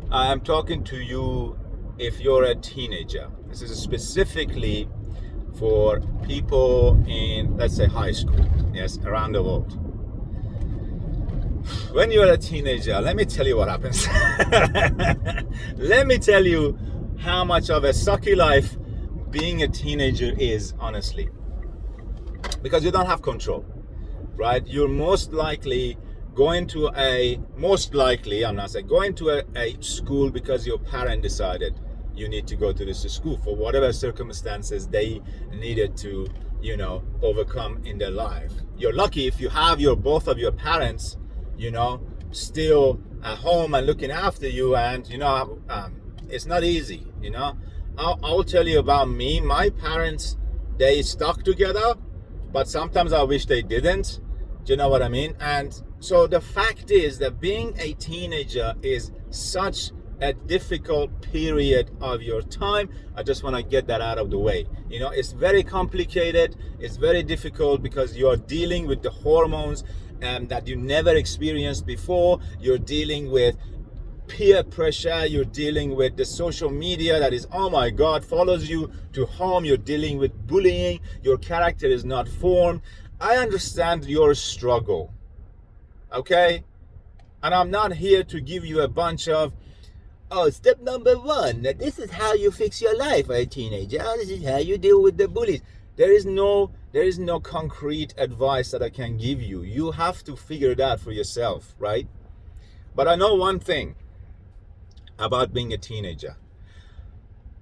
I am talking to you if you're a teenager. This is specifically for people in, let's say, high school, yes, around the world. When you're a teenager, let me tell you what happens. Let me tell you how much of a sucky life being a teenager is, honestly. Because you don't have control, right? You're most likely I'm not saying going to a school because your parent decided you need to go to this school for whatever circumstances they needed to, overcome in their life. You're lucky if you have both of your parents, still at home and looking after you, and it's not easy. I'll tell you about me. My parents, they stuck together, but sometimes I wish they didn't. Do you know what I mean? And so the fact is that being a teenager is such a difficult period of your time. I just want to get that out of the way. It's very complicated. It's very difficult because you're dealing with the hormones that you never experienced before. You're dealing with peer pressure. You're dealing with the social media that is, oh my God, follows you to home. You're dealing with bullying. Your character is not formed. I understand your struggle. Okay? And I'm not here to give you a bunch of, step number one, this is how you fix your life as a teenager. This is how you deal with the bullies. There is no concrete advice that I can give you. You have to figure it out for yourself, right? But I know one thing about being a teenager.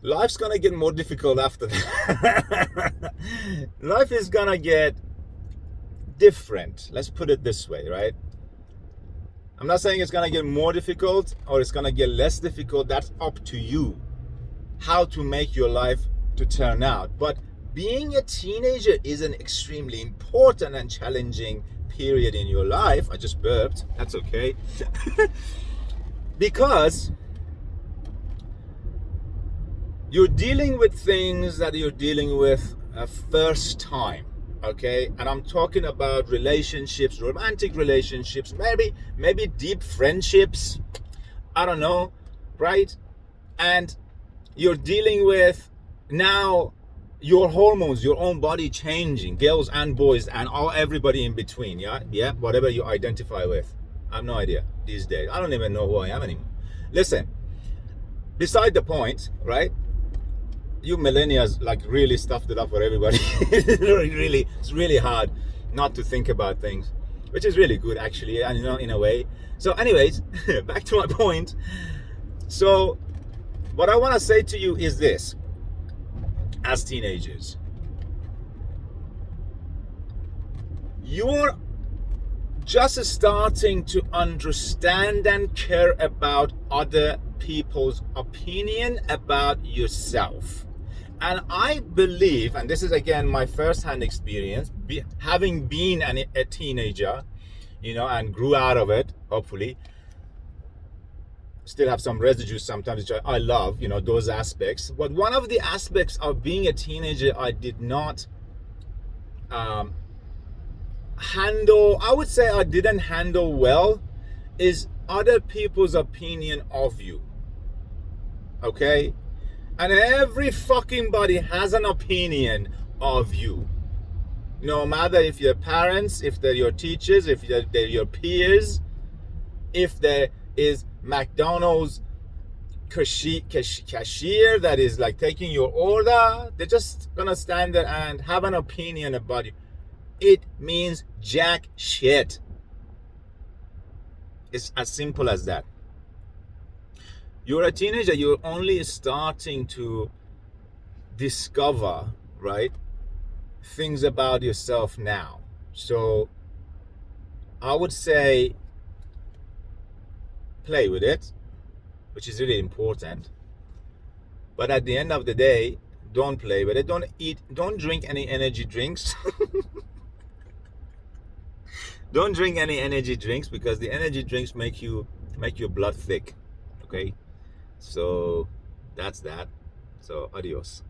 Life's gonna get more difficult after that. Life is gonna get different. Let's put it this way, right? I'm not saying it's gonna get more difficult or it's gonna get less difficult. That's up to you how to make your life to turn out. But being a teenager is an extremely important and challenging period in your life. I just burped. That's okay. Because you're dealing with things that you're dealing with a first time. Okay, and I'm talking about relationships, romantic relationships, maybe deep friendships. I don't know, right? And you're dealing with now your hormones, your own body changing, girls and boys, and everybody in between. Yeah, whatever you identify with. I have no idea these days. I don't even know who I am anymore. Listen, beside the point, right? You millennials really stuffed it up for everybody. It's really hard not to think about things, which is really good actually, and in a way. So anyways, back to my point. So what I want to say to you is this: as teenagers, you're just starting to understand and care about other people's opinion about yourself. And I believe, and this is again my first-hand experience, having been a teenager, and grew out of it, hopefully. Still have some residues sometimes, which I love, those aspects. But one of the aspects of being a teenager I did not handle, I would say I didn't handle well, is other people's opinion of you. Okay? And every fucking body has an opinion of you. No matter if you're parents, if they're your teachers, if they're your peers, if there is McDonald's cashier that is taking your order, they're just gonna stand there and have an opinion about you. It means jack shit. It's as simple as that. You're a teenager, you're only starting to discover, right, things about yourself now. So I would say play with it, which is really important. But at the end of the day, don't play with it. Don't drink any energy drinks. Don't drink any energy drinks, because the energy drinks make your blood thick. Okay? So that's that. So adios.